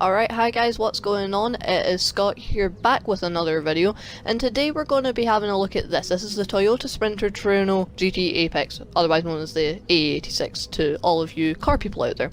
Alright, hi guys, what's going on? It is Scott here, back with another video, and today we're going to be having a look at this. This is the Toyota Sprinter Trueno GT Apex, otherwise known as the A86 to all of you car people out there.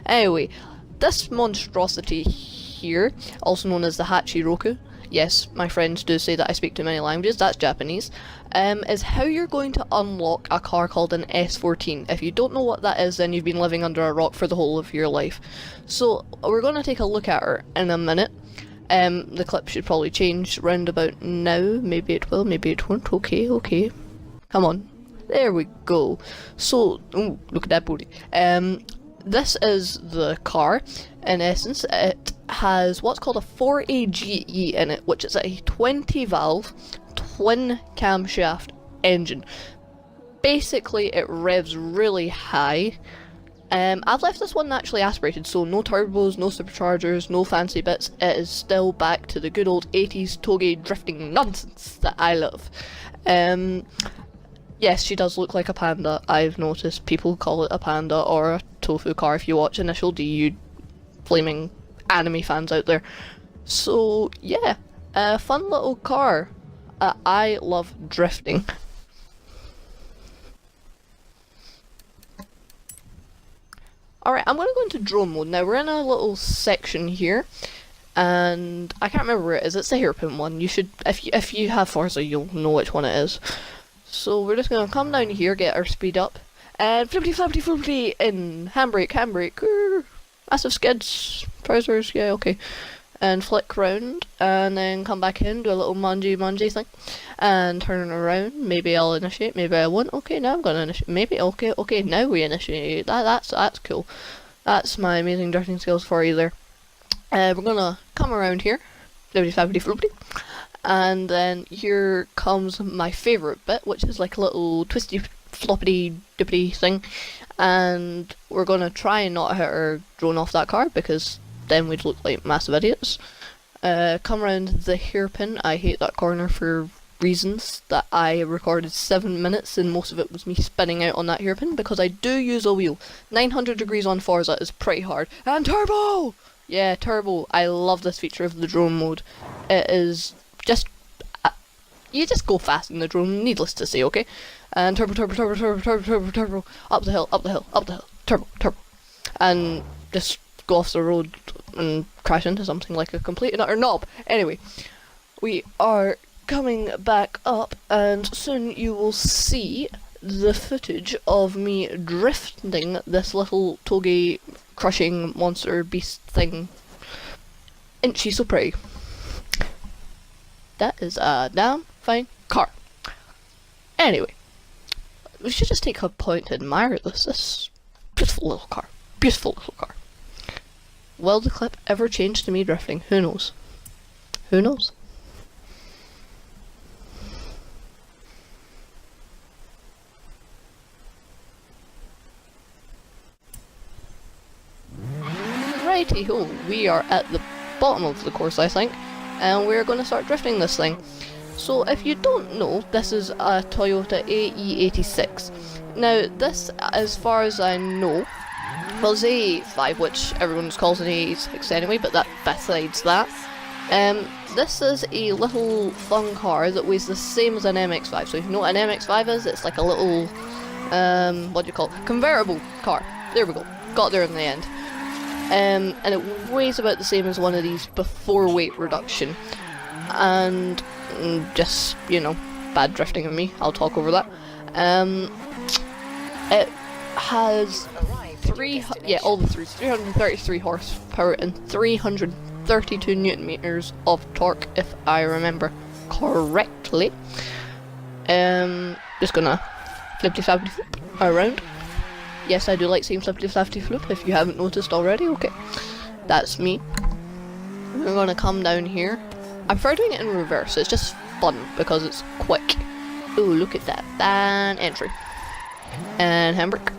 Anyway, this monstrosity here, also known as the Hachiroku, yes, my friends do say that I speak too many languages, that's Japanese, is how you're going to unlock a car called an S14. If you don't know what that is, then you've been living under a rock for the whole of your life. So, we're going to take a look at her in a minute. The clip should probably change round about now. Maybe it will, maybe it won't. Okay. Come on. There we go. So, ooh, look at that booty. This is the car. In essence, it has what's called a 4AGE in it, which is a 20 valve twin camshaft engine. Basically, it revs really high. I've left this one naturally aspirated, so no turbos, no superchargers, no fancy bits. It is still back to the good old 80s toge drifting nonsense that I love. Yes, she does look like a panda. I've noticed people call it a panda or a tofu car if you watch Initial D, you flaming anime fans out there. So yeah, a fun little car. I love drifting. Alright, I'm going to go into drone mode. Now we're in a little section here, and I can't remember where it is. It's the hairpin one. You should, if you have Forza, you'll know which one it is. So we're just going to come down here, get our speed up, and flippity in, handbrake, massive skids, trousers, yeah, okay. And flick round, and then come back in, do a little manji thing, and turn around. Maybe I'll initiate, maybe I won't. Okay, now I'm gonna initiate. Maybe, okay, now we initiate. That's cool. That's my amazing drifting skills for you there. We're gonna come around here, flippity, and then here comes my favourite bit, which is like a little twisty, floppity, dippity thing, and we're gonna try and not hit our drone off that car, because then we'd look like massive idiots. Come around the hairpin. I hate that corner for reasons that I recorded 7 minutes, and most of it was me spinning out on that hairpin because I do use a wheel. 900 degrees on Forza is pretty hard. And turbo! Yeah, turbo. I love this feature of the drone mode. It is just... you just go fast in the drone, needless to say, okay? And turbo. Up the hill. Turbo. And just go off the road and crash into something like a complete and utter knob. Anyway, we are coming back up, and soon you will see the footage of me drifting this little toge crushing monster beast thing. Ain't she so pretty? That is a damn fine car. Anyway, we should just take a point to admire this beautiful little car. Will the clip ever change to me drifting? Who knows? Righty-ho, we are at the bottom of the course, I think, and we're going to start drifting this thing. So if you don't know, this is a Toyota AE86. Now this, as far as I know, well, it's A5, which everyone calls an A86 anyway, but that besides that. This is a little fun car that weighs the same as an MX-5. So if you know what an MX-5 is, it's like a little, what do you call it? Convertible car. There we go. Got there in the end. And it weighs about the same as one of these before weight reduction. And just, you know, bad drifting of me. I'll talk over that. It has 333 horsepower and 332 newton meters of torque, if I remember correctly. Just gonna flippity flip around. Yes, I do like saying flippity flip, if you haven't noticed already. Okay, that's me. We're gonna come down here. I prefer doing it in reverse. It's just fun because it's quick. Ooh, look at that ban entry and handbrake.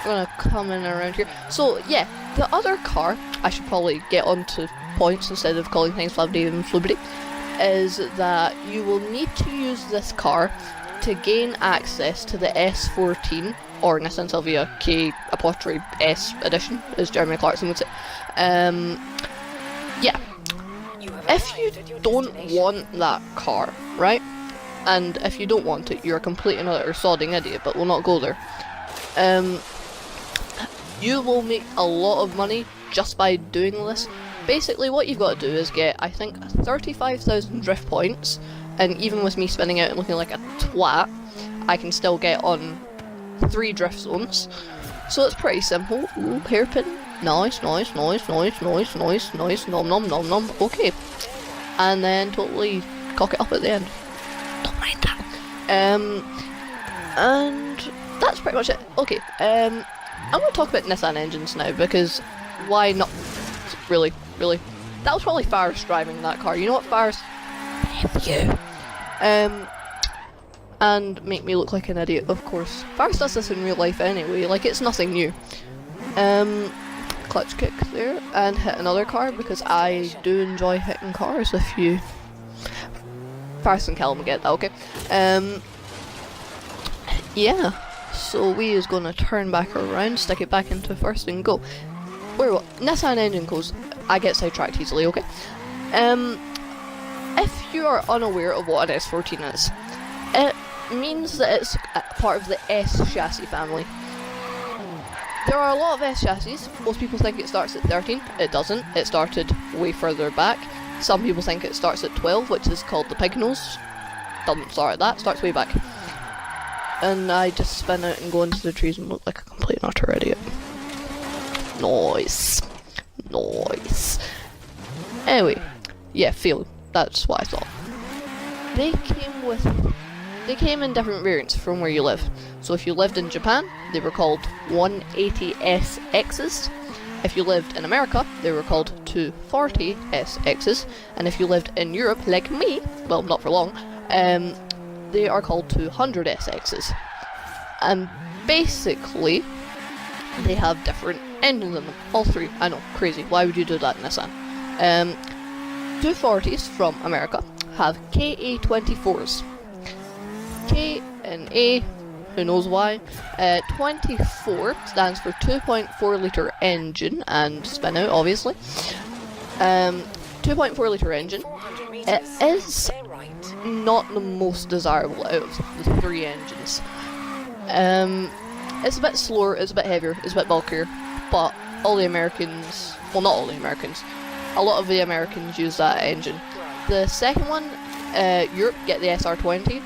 We're gonna come in around here. So yeah, the other car, I should probably get onto points instead of calling things flippity and flippity, is that you will need to use this car to gain access to the S14 or Nissan Silvia K'(S) edition, as Jeremy Clarkson would say. Yeah, if you don't want that car, right, and if you don't want it, you're a complete and utter sodding idiot, but we'll not go there. You will make a lot of money just by doing this. Basically, what you've got to do is get, I think, 35,000 drift points, and even with me spinning out and looking like a twat, I can still get on 3 drift zones. So it's pretty simple. Ooh, hairpin. Nice, nice, nice, nice, nice, nice, nice, nom nom nom nom. Okay. And then totally cock it up at the end. Don't mind that. And that's pretty much it. Okay, I'm going to talk about Nissan engines now, because why not? Really. That was probably Faris driving that car. You know what, Faris? Thank you. And make me look like an idiot, of course. Faris does this in real life anyway, like it's nothing new. Clutch kick there, and hit another car, because I do enjoy hitting cars. If you... Faris and Callum get that, okay? Yeah. So we is gonna turn back around, stick it back into first and go. Where what? Nissan engine goes. I get sidetracked easily, okay? If you are unaware of what an S14 is, it means that it's part of the S chassis family. There are a lot of S chassis. Most people think it starts at 13. It doesn't. It started way further back. Some people think it starts at 12, which is called the Tignes. Doesn't start at that. Starts way back. And I just spin out and go into the trees and look like a complete and utter idiot. Nice. Anyway, yeah, feel. That's what I thought. They came in different variants from where you live. So if you lived in Japan, they were called 180SXs. If you lived in America, they were called 240SXs. And if you lived in Europe, like me, well, not for long, they are called 200SXs. And basically, they have different engines in them. All 3. I know, crazy. Why would you do that, Nissan? 240s from America have KA24s. K and A, who knows why. 24 stands for 2.4 litre engine, and spin out, obviously. 2.4 litre engine. It is not the most desirable out of the 3 engines. It's a bit slower, it's a bit heavier, it's a bit bulkier, but all the Americans, well, not all the Americans, a lot of the Americans use that engine. The second one, Europe get the SR20,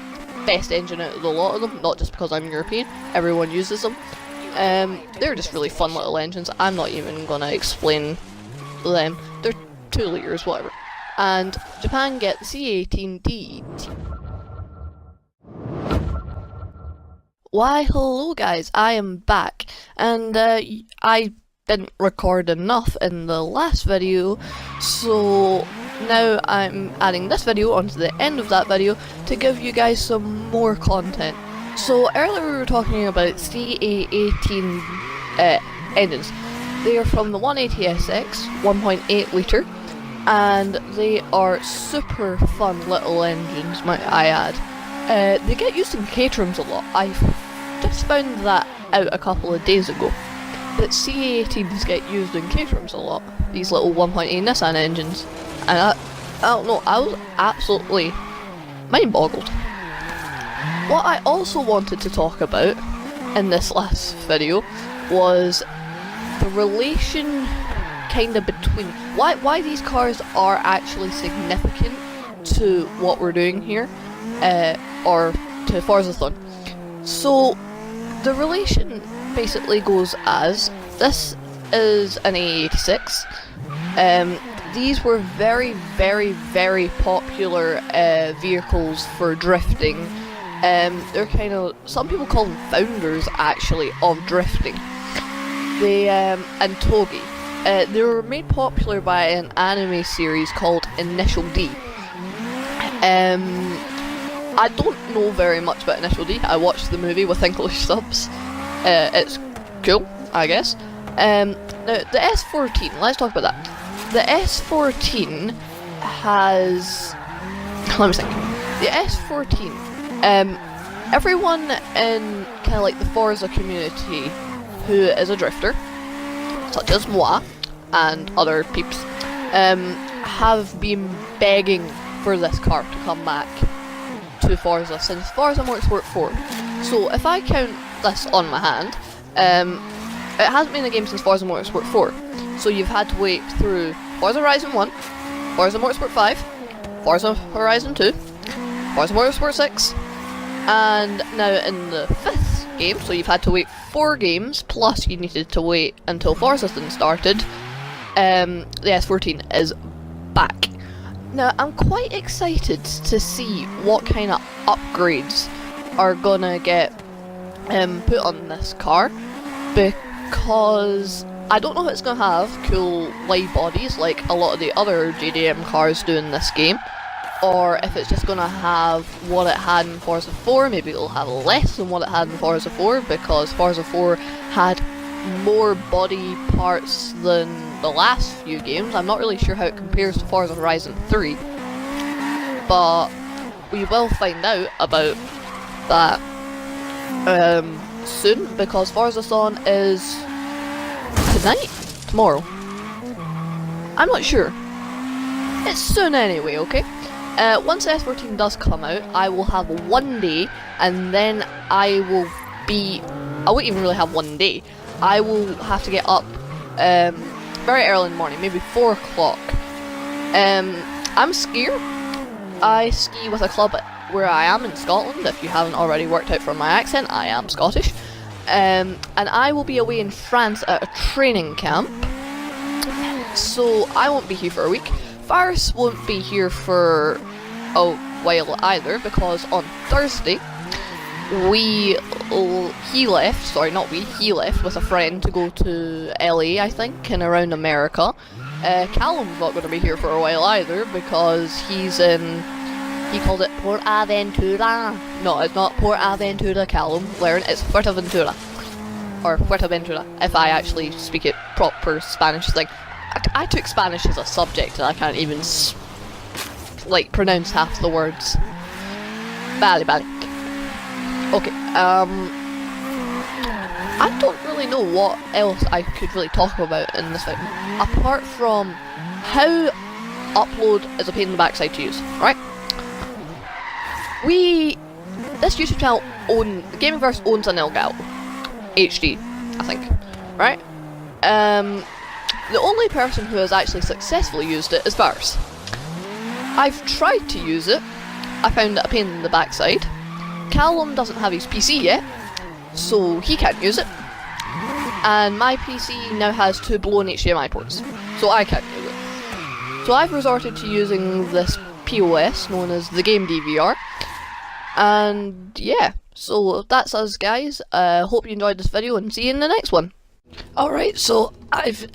best engine out of the lot of them, not just because I'm European, everyone uses them. They're just really fun little engines. I'm not even gonna explain them. They're 2 litres, whatever. And Japan get the C18D. Why, hello guys, I am back, and I didn't record enough in the last video, so now I'm adding this video onto the end of that video to give you guys some more content. So earlier we were talking about CA18 engines. They are from the 180SX, 1.8 litre, and they are super fun little engines, might I add. They get used in caterings a lot. I've just found that out a couple of days ago, that CA18s get used in caterings a lot, these little 1.8 Nissan engines, and I don't know, I was absolutely mind-boggled. What I also wanted to talk about in this last video was the relation kind of between why these cars are actually significant to what we're doing here, or to Forzathon. So the relation basically goes as, this is an A86. These were very, very, very popular vehicles for drifting. They're kind of, some people call them founders actually of drifting. They and Togi. They were made popular by an anime series called Initial D. I don't know very much about Initial D. I watched the movie with English subs. It's cool, I guess. Now, the S14, let's talk about that. The S14 has... let me think. The S14, everyone in kind of like the Forza community, who is a drifter, such as moi and other peeps, have been begging for this car to come back to Forza since Forza Motorsport 4. So if I count this on my hand, it hasn't been a game since Forza Motorsport 4. So you've had to wait through Forza Horizon 1, Forza Motorsport 5, Forza Horizon 2, Forza Motorsport 6, and now in the 5th game, so you've had to wait 4 games, plus you needed to wait until Forza then started. The S14 is back. Now, I'm quite excited to see what kind of upgrades are gonna get put on this car, because I don't know if it's gonna have cool wide bodies like a lot of the other JDM cars do in this game, or if it's just gonna have what it had in Forza 4. Maybe it'll have less than what it had in Forza 4, because Forza 4 had more body parts than the last few games. I'm not really sure how it compares to Forza Horizon 3, but we will find out about that soon, because Forzathon is tonight? Tomorrow? I'm not sure. It's soon anyway, okay? Once S14 does come out, I will have 1 day, and then I won't even really have 1 day. I will have to get up very early in the morning, maybe 4 o'clock. I'm skier. I ski with a club where I am in Scotland. If you haven't already worked out from my accent, I am Scottish. And I will be away in France at a training camp, so I won't be here for a week. Faris won't be here for a while either, because on Thursday he left with a friend to go to LA, I think, and around America. Callum's not going to be here for a while either, because he's in, he called it Port Aventura. No, it's not Port Aventura, Callum. Learn, it's Fuerteventura. Or Fuerteventura, if I actually speak it proper Spanish. Like, I took Spanish as a subject and I can't even, pronounce half the words. Vale. Okay, I don't really know what else I could really talk about in this video, apart from how upload is a pain in the backside to use, right? This YouTube channel Gamingverse owns an Elgato HD, I think, right? The only person who has actually successfully used it is Vars. I've tried to use it, I found it a pain in the backside. Callum doesn't have his PC yet, so he can't use it. And my PC now has 2 blown HDMI ports, so I can't use it. So I've resorted to using this POS, known as the Game DVR. And yeah, so that's us guys. Hope you enjoyed this video, and see you in the next one. Alright, so I've...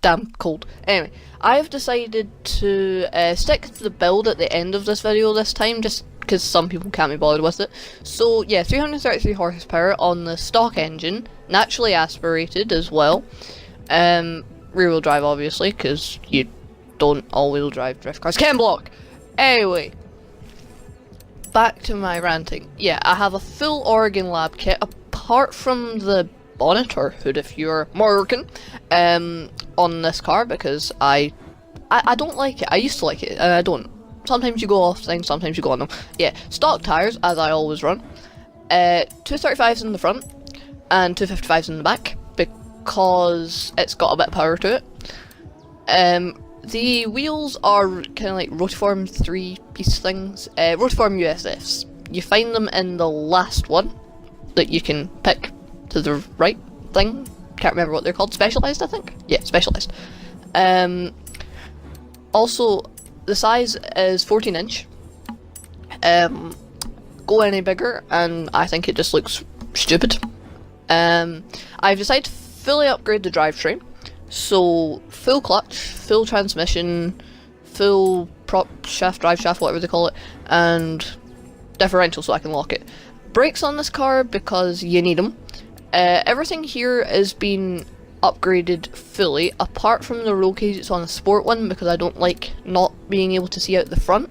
damn cold. Anyway, I've decided to stick to the build at the end of this video this time, just because some people can't be bothered with it. So yeah, 333 horsepower on the stock engine, naturally aspirated as well. Rear wheel drive obviously, because you don't all wheel drive drift cars can block. Anyway, back to my ranting. Yeah, I have a full Oregon Lab kit, apart from the bonnet or hood if you're American, on this car, because I don't like it. I used to like it, and I don't. Sometimes you go off things, sometimes you go on them. Yeah, stock tyres, as I always run. 235s in the front, and 255s in the back, because it's got a bit of power to it. The wheels are kind of like Rotiform 3-piece things. Rotiform USFs. You find them in the last one that you can pick to the right thing. Can't remember what they're called. Specialized, I think? Yeah, Specialized. Also, the size is 14 inch. Go any bigger and I think it just looks stupid. I've decided to fully upgrade the drivetrain. So, full clutch, full transmission, full prop shaft, drive shaft, whatever they call it, and differential so I can lock it. Brakes on this car because you need them. Everything here is being upgraded fully, apart from the roll cage. It's on a sport one because I don't like not being able to see out the front.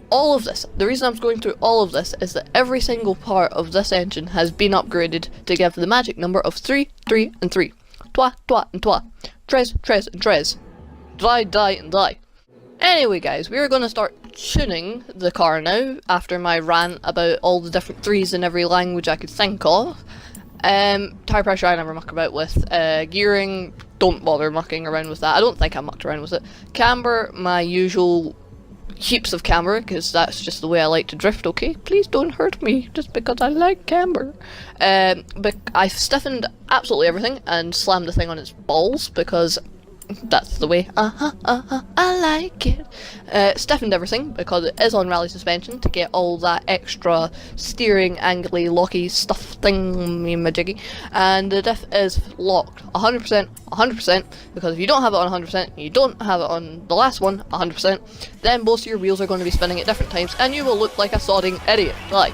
all of this, the reason I'm going through all of this is that every single part of this engine has been upgraded to give the magic number of 3, 3, and 3. Trois, trois, and trois. Tres, tres, and tres. Die, die, and die. Anyway guys, we are going to start tuning the car now, after my rant about all the different 3s in every language I could think of. Tire pressure I never muck about with. Gearing, don't bother mucking around with that. I don't think I mucked around with it. Camber, my usual heaps of camber, because that's just the way I like to drift, okay? Please don't hurt me, just because I like camber. But I've stiffened absolutely everything and slammed the thing on its balls, because that's the way, I like it. Stiffened everything, because it is on rally suspension, to get all that extra steering, angly, locky stuff thingy-majiggy. And the diff is locked, 100%, 100%, because if you don't have it on 100%, you don't have it on the last one, 100%, then both of your wheels are going to be spinning at different times, and you will look like a sodding idiot. Like,